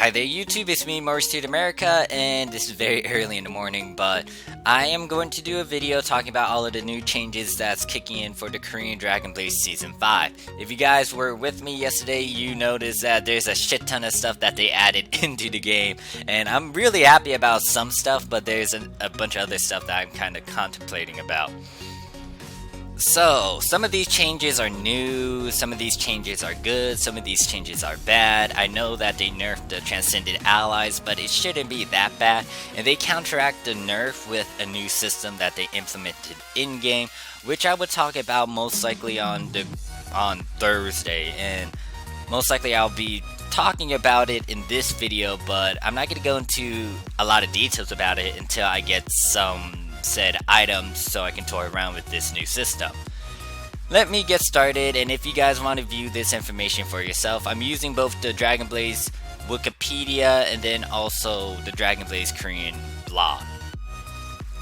Hi there YouTube, it's me Morphsuit America, and this is very early in the morning, but I am going to do a video talking about all of the new changes that's kicking in for the Korean Dragon Blaze Season 5. If you guys were with me yesterday, you noticed that there's a shit ton of stuff that they added into the game, and I'm really happy about some stuff, but there's a bunch of other stuff that I'm kind of contemplating about. So, some of these changes are new, some of these changes are good, some of these changes are bad. I know that they nerfed the Transcended allies, but it shouldn't be that bad. And they counteract the nerf with a new system that they implemented in-game, which I would talk about most likely on Thursday. And most likely I'll be talking about it in this video, but I'm not going to go into a lot of details about it until I get some said items so I can toy around with this new system. Let me get started, and if you guys want to view this information for yourself, I'm using both the Dragon Blaze Wikipedia and then also the Dragon Blaze Korean blog.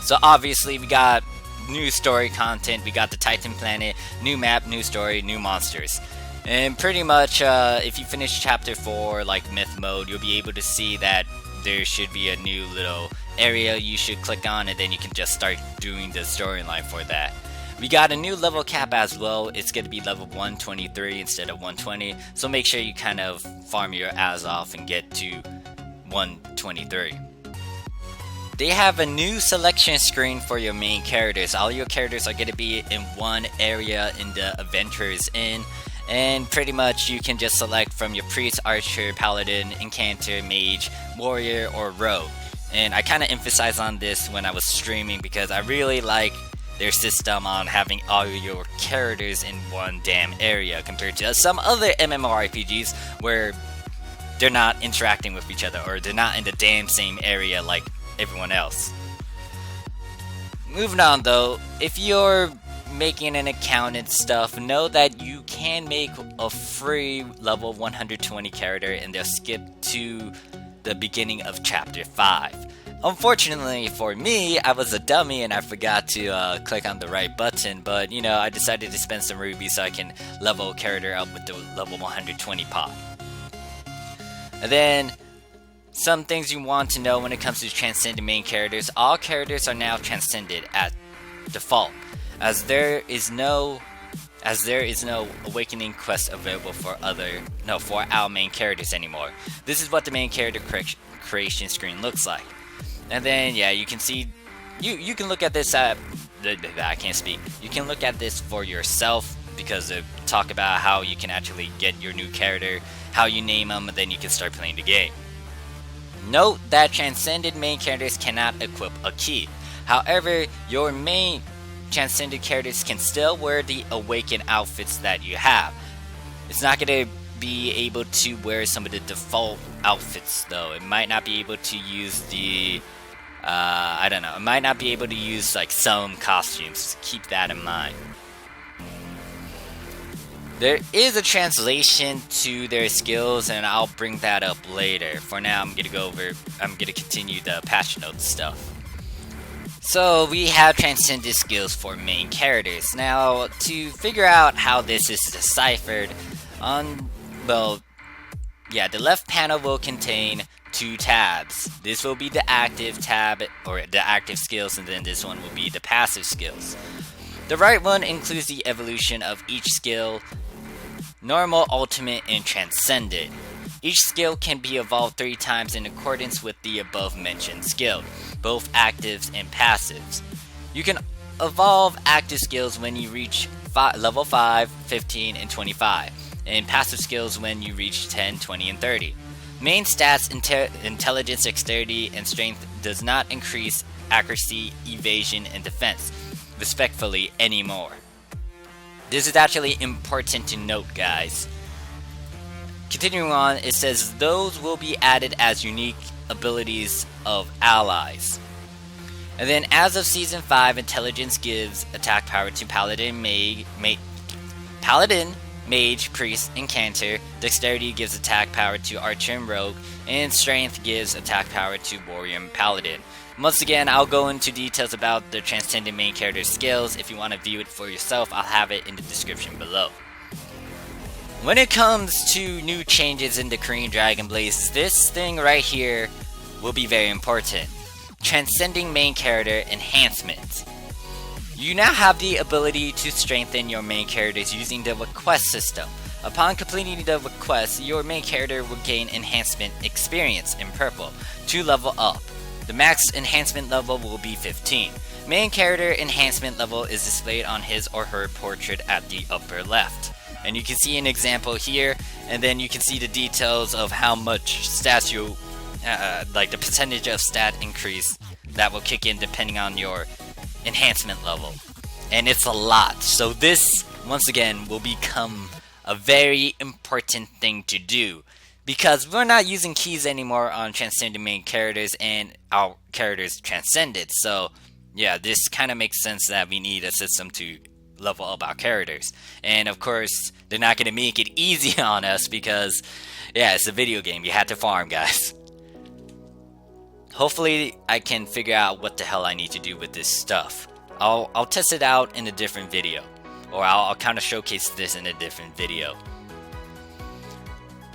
So obviously we got new story content, we got the Titan planet, new map, new story, new monsters. And pretty much if you finish chapter 4 like myth mode, you'll be able to see that there should be a new little area you should click on, and then you can just start doing the storyline for that. We got a new level cap as well. It's going to be level 123 instead of 120, so make sure you kind of farm your ass off and get to 123. They have a new selection screen for your main characters. All your characters are going to be in one area in the Adventurers Inn, and pretty much you can just select from your priest, archer, paladin, incantor, mage, warrior, or rogue. And I kind of emphasize on this when I was streaming because I really like their system on having all your characters in one damn area compared to some other MMORPGs where they're not interacting with each other or they're not in the damn same area like everyone else. Moving on though, if you're making an account and stuff, know that you can make a free level 120 character and they'll skip to the beginning of chapter 5. Unfortunately for me, I was a dummy and I forgot to click on the right button, but you know, I decided to spend some rubies so I can level a character up with the level 120 pot. And then some things you want to know when it comes to transcended main characters. All characters are now transcended at default, as there is no awakening quest available for our main characters anymore. This is what the main character creation screen looks like. And then yeah, you can see you can look at this I can't speak. You can look at this for yourself because they talk about how you can actually get your new character, how you name them, and then you can start playing the game. Note that transcended main characters cannot equip a key. However, your main transcended characters can still wear the awakened outfits that you have. It's not going to be able to wear some of the default outfits though. It might not be able to use the I don't know, it might not be able to use like some costumes. Keep that in mind. There is a translation to their skills and I'll bring that up later. For now I'm gonna continue the patch notes stuff. So we have transcended skills for main characters. Now to figure out how this is deciphered, the left panel will contain two tabs. This will be the active tab, or the active skills, and then this one will be the passive skills. The right one includes the evolution of each skill: normal, ultimate, and transcended. Each skill can be evolved 3 times in accordance with the above mentioned skill, both actives and passives. You can evolve active skills when you reach level 5, 15, and 25, and passive skills when you reach 10, 20, and 30. Main stats, intelligence, dexterity, and strength does not increase accuracy, evasion, and defense, respectively, anymore. This is actually important to note, guys. Continuing on, it says those will be added as unique abilities of allies. And then as of Season 5, Intelligence gives attack power to Paladin, Mage, Priest, and Incantor. Dexterity gives attack power to Archer and Rogue. And Strength gives attack power to Warrior and Paladin. Once again, I'll go into details about the Transcended main character skills. If you want to view it for yourself, I'll have it in the description below. When it comes to new changes in the Korean Dragon Blaze, this thing right here will be very important. Transcending main character enhancement. You now have the ability to strengthen your main characters using the request system. Upon completing the request, your main character will gain enhancement experience in purple to level up. The max enhancement level will be 15. Main character enhancement level is displayed on his or her portrait at the upper left. And you can see an example here, and then you can see the details of how much stats you, like the percentage of stat increase that will kick in depending on your enhancement level. And it's a lot. So this, once again, will become a very important thing to do, because we're not using keys anymore on transcended main characters and our characters transcended. So yeah, this kind of makes sense that we need a system to level up our characters. And of course, they're not going to make it easy on us because, yeah, it's a video game. You have to farm, guys. Hopefully, I can figure out what the hell I need to do with this stuff. I'll test it out in a different video. Or I'll kind of showcase this in a different video.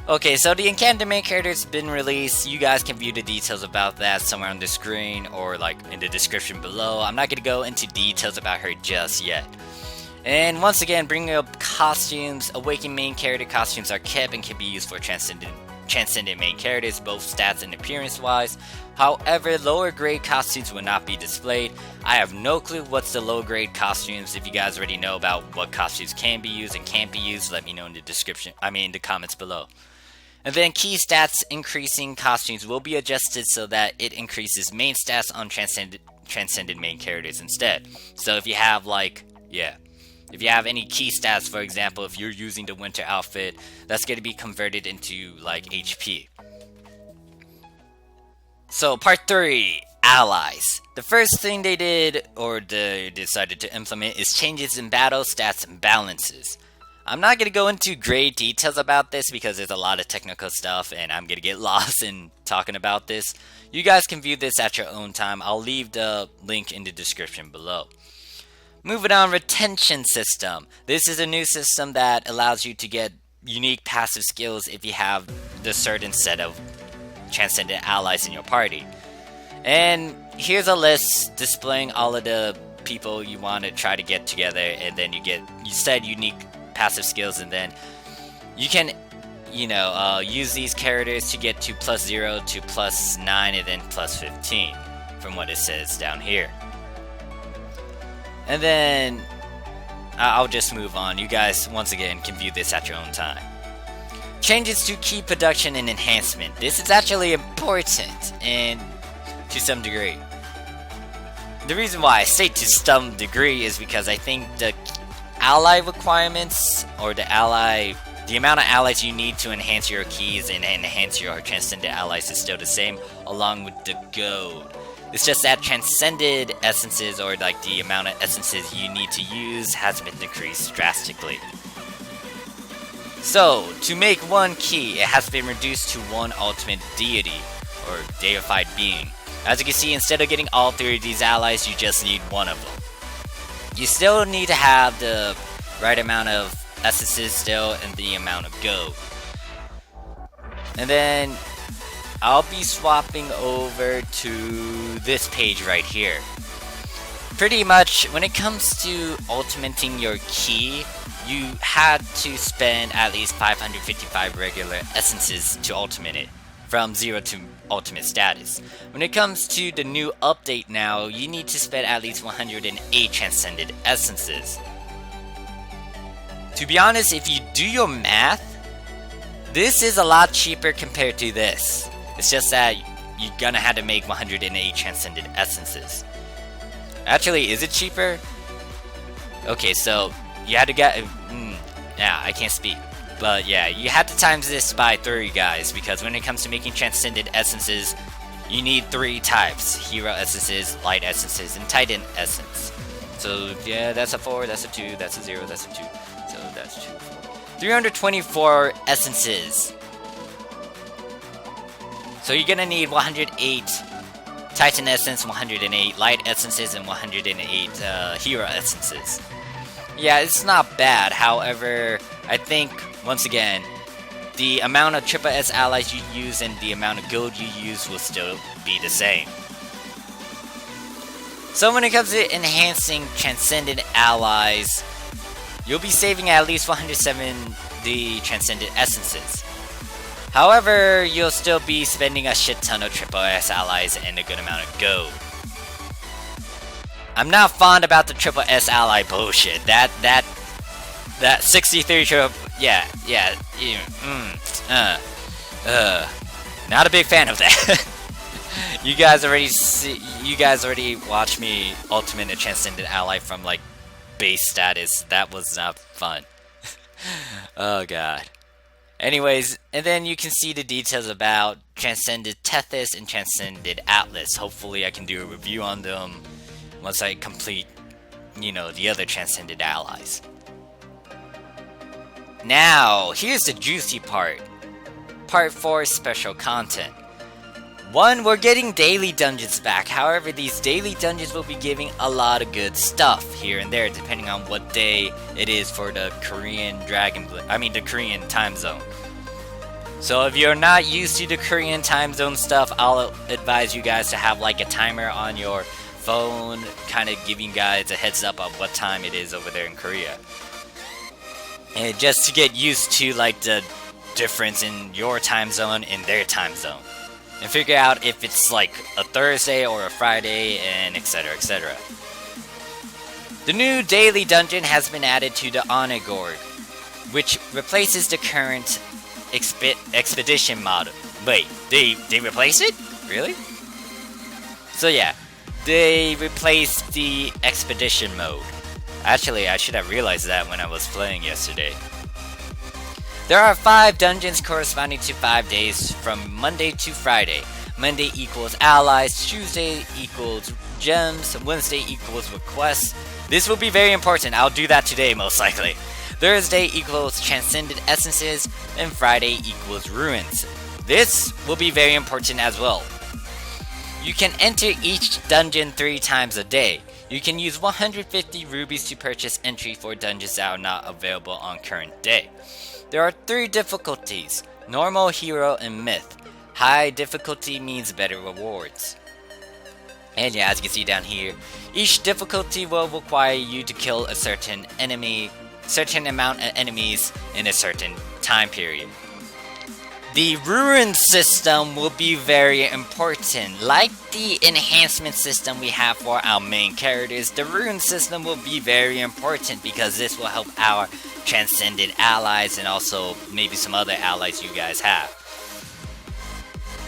Okay, so the Enchanted main character has been released. You guys can view the details about that somewhere on the screen or like in the description below. I'm not going to go into details about her just yet. And once again, bringing up costumes. Awakened main character costumes are kept and can be used for transcendent main characters, both stats and appearance wise. However, lower grade costumes will not be displayed. I have no clue what's the low grade costumes. If you guys already know about what costumes can be used and can't be used, let me know in the the comments below. And then key stats increasing costumes will be adjusted so that it increases main stats on transcended main characters instead. So if you have if you have any key stats, for example, if you're using the winter outfit, that's going to be converted into like HP. So part 3, allies. The first thing they did, or they decided to implement, is changes in battle stats and balances. I'm not going to go into great details about this because there's a lot of technical stuff and I'm going to get lost in talking about this. You guys can view this at your own time. I'll leave the link in the description below. Moving on, retention system. This is a new system that allows you to get unique passive skills if you have the certain set of transcendent allies in your party. And here's a list displaying all of the people you want to try to get together, and then you set unique passive skills, and then you can use these characters to get to +0 to +9 and then +15 from what it says down here. And then I'll just move on. You guys, once again, can view this at your own time. Changes to key production and enhancement. This is actually important, and to some degree. The reason why I say to some degree is because I think the ally requirements, or the amount of allies you need to enhance your keys and enhance your transcendent allies is still the same, along with the gold. It's just that transcended essences, or like the amount of essences you need to use, has been decreased drastically. So, to make one key, it has been reduced to one ultimate deity, or deified being. As you can see, instead of getting all 3 of these allies, you just need one of them. You still need to have the right amount of essences still, and the amount of gold. And then I'll be swapping over to this page right here. Pretty much, when it comes to ultimating your key, you had to spend at least 555 regular essences to ultimate it, from 0 to ultimate status. When it comes to the new update now, you need to spend at least 108 transcended essences. To be honest, if you do your math, this is a lot cheaper compared to this. It's just that you're gonna have to make 108 transcended essences. Actually, is it cheaper? Okay, so you had to get... yeah, I can't speak. But yeah, you had to times this by 3, guys, because when it comes to making transcended essences, you need 3 types: hero essences, light essences, and titan essence. So yeah, that's a 4, that's a 2, that's a 0, that's a 2. So that's 2, 4. 324 essences. So you're gonna need 108 Titan Essence, 108 Light Essences, and 108 Hero Essences. Yeah, it's not bad. However, I think, once again, the amount of Triple S allies you use and the amount of gold you use will still be the same. So when it comes to enhancing Transcended allies, you'll be saving at least 170 Transcended essences. However, you'll still be spending a shit ton of Triple S allies and a good amount of gold. I'm not fond about the Triple S ally bullshit. That 63 triple, not a big fan of that. You guys already watched me ultimate a Transcended ally from like base status. That was not fun. Oh god. Anyways, and then you can see the details about Transcended Tethys and Transcended Atlas. Hopefully I can do a review on them once I complete, the other Transcended allies. Now, here's the juicy part. Part 4 special content. 1, we're getting daily dungeons back. However, these daily dungeons will be giving a lot of good stuff here and there, depending on what day it is for the Korean the Korean time zone. So if you're not used to the Korean time zone stuff, I'll advise you guys to have like a timer on your phone, kind of giving you guys a heads up of what time it is over there in Korea. And just to get used to like the difference in your time zone and their time zone. And figure out if it's like a Thursday or a Friday, and etc, etc. The new daily dungeon has been added to the Onagorg, which replaces the current expedition model. Wait, they replace it? Really? So yeah, they replaced the expedition mode. Actually, I should have realized that when I was playing yesterday. There are 5 dungeons corresponding to 5 days from Monday to Friday. Monday equals allies, Tuesday equals gems, Wednesday equals requests. This will be very important, I'll do that today most likely. Thursday equals transcended essences, and Friday equals ruins. This will be very important as well. You can enter each dungeon 3 times a day. You can use 150 rubies to purchase entry for dungeons that are not available on current day. There are 3 difficulties: normal, hero, and myth. High difficulty means better rewards. And yeah, as you can see down here, each difficulty will require you to kill a certain amount of enemies in a certain time period. The rune system will be very important. Like the enhancement system we have for our main characters, the rune system will be very important because this will help our Transcended allies and also maybe some other allies you guys have.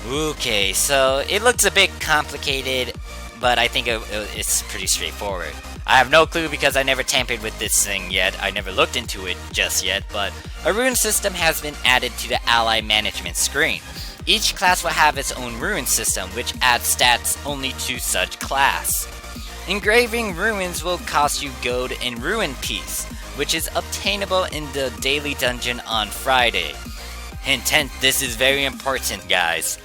Okay, so it looks a bit complicated, but I think it's pretty straightforward. I have no clue because I never tampered with this thing yet. I never looked into it just yet, but a rune system has been added to the ally management screen. Each class will have its own rune system, which adds stats only to such class. Engraving runes will cost you gold and rune piece, which is obtainable in the daily dungeon on Friday. Hint, hint, this is very important, guys.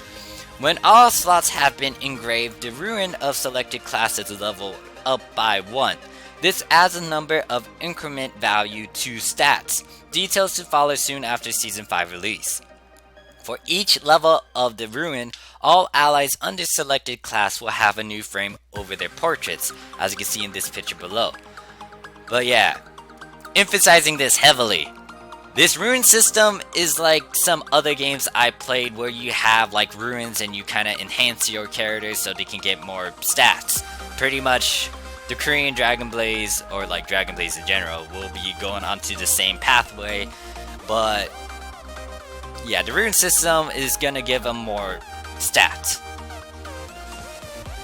When all slots have been engraved, the rune of selected classes level up by 1. This adds a number of increment value to stats. Details to follow soon after Season 5 release. For each level of the rune, all allies under selected class will have a new frame over their portraits, as you can see in this picture below. But yeah, emphasizing this heavily. This rune system is like some other games I played where you have like runes and you kind of enhance your characters so they can get more stats. Pretty much the Korean Dragon Blaze, or like Dragon Blaze in general, will be going onto the same pathway, but yeah, the rune system is gonna give them more stats.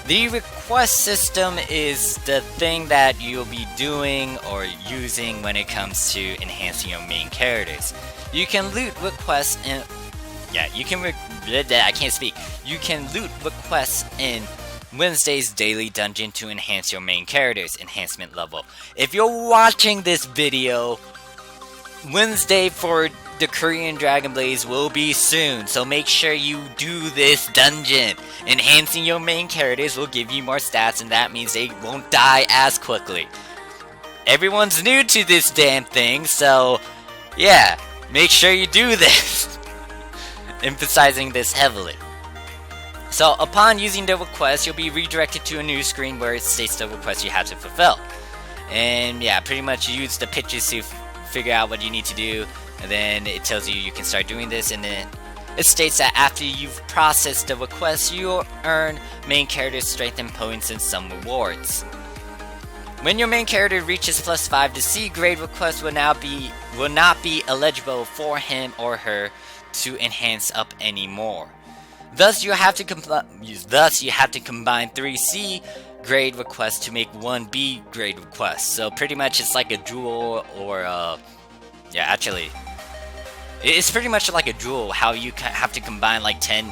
The request system is the thing that you'll be doing or using when it comes to enhancing your main characters. You can loot requests in... You can loot requests in Wednesday's daily dungeon to enhance your main character's enhancement level. If you're watching this video, Wednesday for the Korean Dragon Blaze will be soon, so make sure you do this dungeon. Enhancing your main characters will give you more stats, and that means they won't die as quickly. everyone's new to this damn thing, so yeah, make sure you do this. Emphasizing this heavily. So upon using the request, you'll be redirected to a new screen where it states the request you have to fulfill. And yeah, pretty much use the pictures to figure out what you need to do, and then it tells you you can start doing this, and then it states that after you've processed the request, you'll earn main character strength and points and some rewards. When your main character reaches +5, the C grade request will not be eligible for him or her to enhance up anymore. Thus, you have to combine 3 C grade requests to make 1 B grade request. So pretty much it's like a duel, or yeah, actually, it's pretty much like a duel. How you have to combine like 10.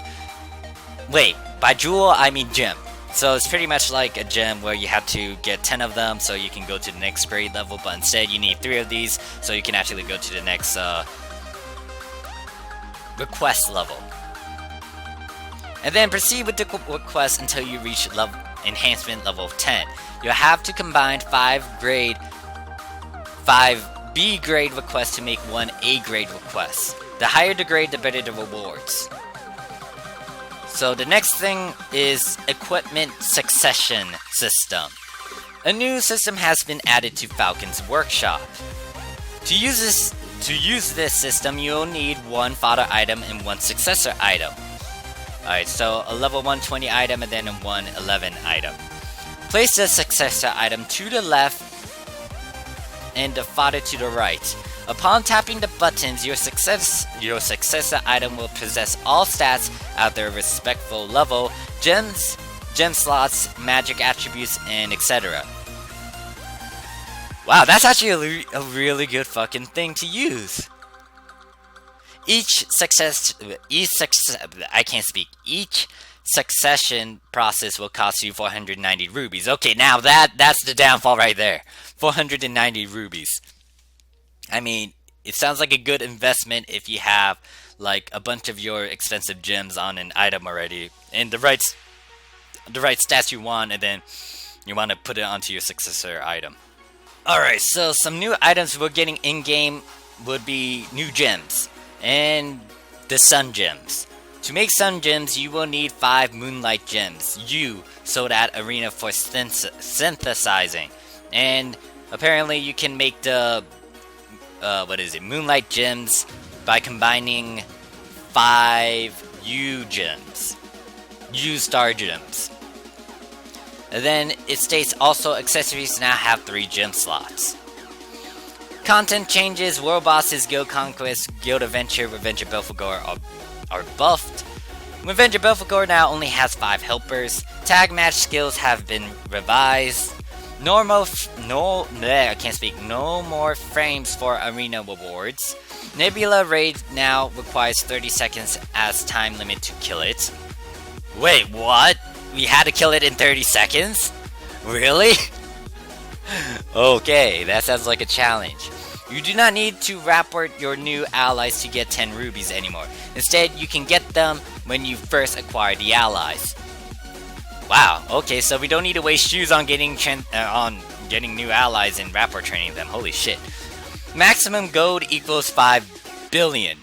Wait, by duel I mean gem. So it's pretty much like a gem where you have to get 10 of them so you can go to the next grade level, but instead you need 3 of these so you can actually go to the next request level. And then proceed with the request until you reach enhancement level 10. You'll have to combine 5 B grade requests to make 1 A grade request. The higher the grade, the better the rewards. So the next thing is equipment succession system. A new system has been added to Falcon's workshop. To use this system, you'll need 1 fodder item and 1 successor item. Alright, so a level 120 item and then a 111 item. Place the successor item to the left and the fodder to the right. Upon tapping the buttons, your successor item will possess all stats at their respectful level, gems, gem slots, magic attributes, and etc. Wow, that's actually a really good fucking thing to use. Each succession process will cost you 490 rubies. Okay, now that's the downfall right there. 490 rubies. I mean, it sounds like a good investment if you have like a bunch of your expensive gems on an item already, and the right stats you want, and then you want to put it onto your successor item. Alright, so some new items we're getting in-game would be new gems, and the sun gems. To make sun gems, you will need 5 moonlight gems, sold at Arena for synthesizing. And apparently you can make the moonlight gems by combining 5 U gems, U star gems. And then it states also accessories now have 3 gem slots. Content changes, World Bosses, Guild Conquest, Guild Adventure, Revenge of Belphegor are buffed. Revenge of Belphegor now only has 5 helpers. Tag match skills have been revised. No more frames for arena rewards. Nebula raid now requires 30 seconds as time limit to kill it. Wait, what? We had to kill it in 30 seconds? Really? Okay, that sounds like a challenge. You do not need to rapport your new allies to get 10 rubies anymore. Instead, you can get them when you first acquire the allies. Wow, okay, so we don't need to waste shoes on getting new allies and rapport training them. Holy shit. Maximum gold equals 5 billion.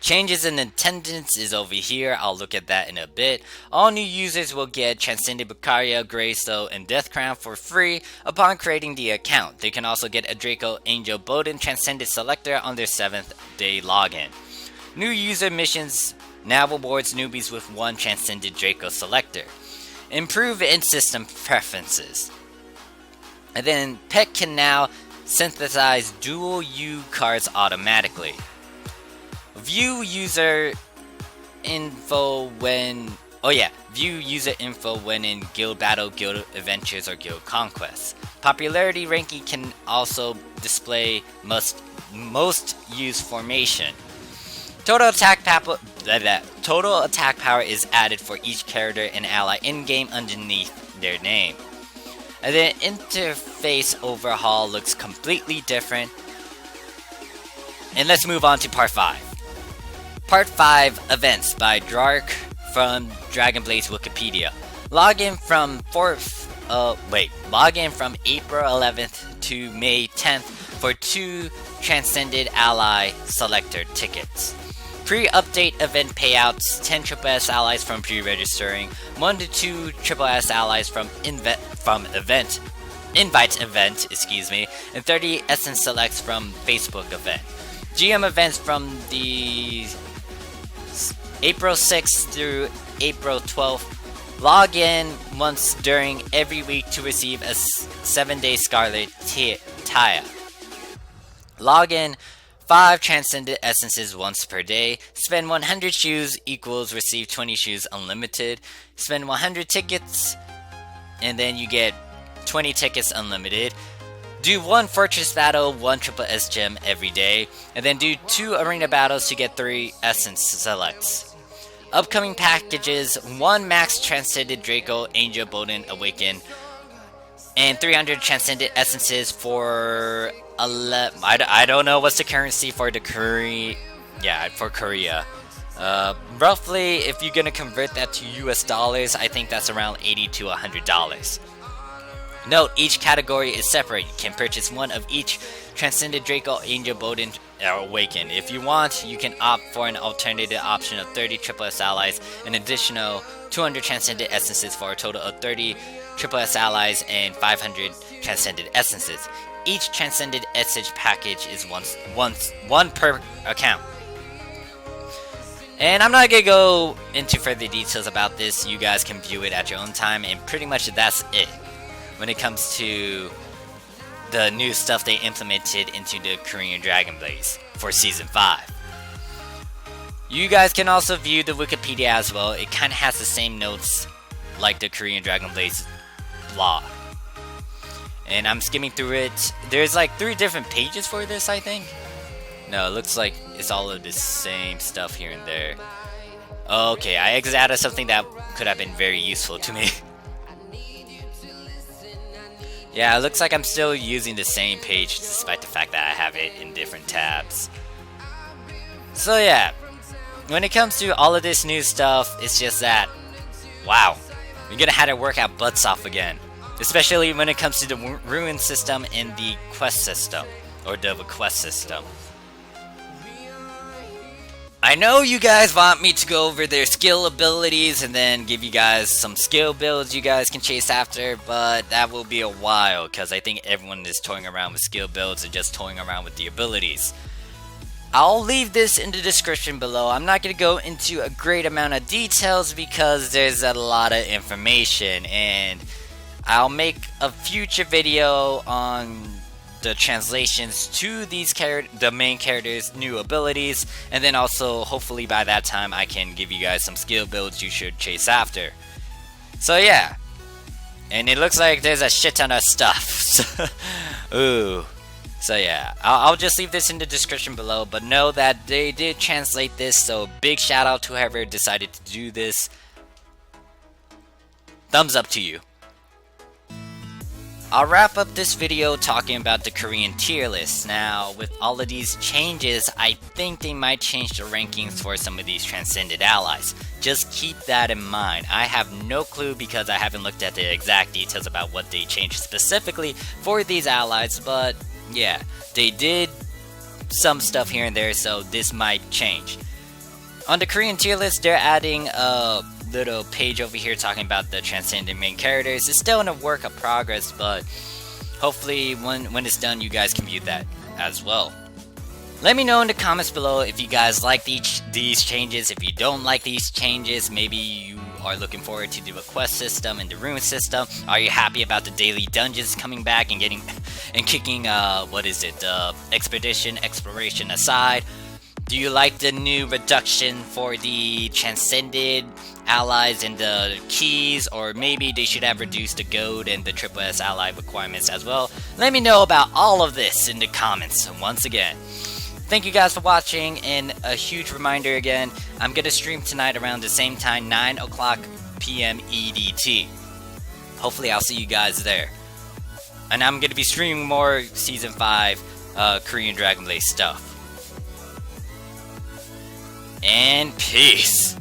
Changes in attendance is over here. I'll look at that in a bit. All new users will get Transcended Bucaria, Greystow, and Death Crown for free upon creating the account. They can also get a Draco, Angel, Bowden, Transcended Selector on their 7th day login. New user missions now rewards newbies with 1 Transcended Draco Selector. Improve in-system preferences. And then Pet can now synthesize dual U cards automatically. View user info when in guild battle, guild adventures, or guild conquests. Popularity ranking can also display most used formation. Total attack power is added for each character and ally in-game underneath their name. And then interface overhaul looks completely different. And let's move on to part 5. Part 5 Events by Drark from Dragon Blaze Wikipedia. Login from April 11th to May 10th for 2 Transcended Ally Selector tickets. Pre-update event payouts: 10 SSS allies from pre-registering, 1 to 2 SSS allies from invite event, and 30 essence selects from Facebook event. GM events from the April 6th through April 12th. Log in once during every week to receive a 7-day Scarlet Taya. Log in 5 Transcended Essences once per day. Spend 100 shoes equals receive 20 shoes unlimited. Spend 100 tickets and then you get 20 tickets unlimited. Do 1 Fortress Battle, 1 SSS gem every day. And then do 2 Arena Battles to get 3 Essence Selects. Upcoming packages: 1 Max Transcended Draco Angel Bolden Awaken, and 300 Transcended Essences for I don't know what's the currency for the Korea. Yeah, for Korea. Roughly, if you're gonna convert that to US dollars, I think that's around $80 to $100. Note, each category is separate. You can purchase 1 of each Transcended Draco Angel Bolden Awaken. If you want, you can opt for an alternative option of 30 SSS allies, an additional 200 Transcended Essences for a total of 30 SSS allies and 500 Transcended Essences. Each Transcended Essence package is one per account. And I'm not gonna go into further details about this. You guys can view it at your own time, and pretty much that's it when it comes to the new stuff they implemented into the Korean Dragon Blaze for Season 5. You guys can also view the Wikipedia as well. It kind of has the same notes like the Korean Dragon Blaze blog. And I'm skimming through it. There's like 3 different pages for this, I think. No, it looks like it's all of the same stuff here and there. Okay, I exited out of something that could have been very useful to me. Yeah, it looks like I'm still using the same page despite the fact that I have it in different tabs. So yeah, when it comes to all of this new stuff, it's just that, wow, we're gonna have to work our butts off again. Especially when it comes to the rune system and the quest system, or the quest system. I know you guys want me to go over their skill abilities and then give you guys some skill builds you guys can chase after, but that will be a while because I think everyone is toying around with skill builds and just toying around with the abilities. I'll leave this in the description below. I'm not going to go into a great amount of details because there's a lot of information, and I'll make a future video on the translations to these the main characters' new abilities, and then also hopefully by that time I can give you guys some skill builds you should chase after. So yeah, and it looks like there's a shit ton of stuff. Ooh. So yeah, I'll just leave this in the description below, but know that they did translate this, so big shout out to whoever decided to do this. Thumbs up to you. I'll wrap up this video talking about the Korean tier list. Now, with all of these changes, I think they might change the rankings for some of these Transcended allies. Just keep that in mind. I have no clue because I haven't looked at the exact details about what they changed specifically for these allies, but yeah, they did some stuff here and there, so this might change. On the Korean tier list, they're adding a little page over here talking about the Transcended main characters. It's still in a work of progress, but hopefully when it's done, you guys can view that as well. Let me know in the comments below if you guys like these changes. If you don't like these changes, maybe you are looking forward to the quest system and the rune system. Are you happy about the daily dungeons coming back and kicking exploration aside? Do you like the new reduction for the Transcended allies and the keys, or maybe they should have reduced the gold and the SSS ally requirements as well? Let me know about all of this in the comments once again. Thank you guys for watching, and a huge reminder again, I'm going to stream tonight around the same time, 9 o'clock p.m. EDT. Hopefully I'll see you guys there. And I'm going to be streaming more Season 5 Korean Dragon Blaze stuff. And peace.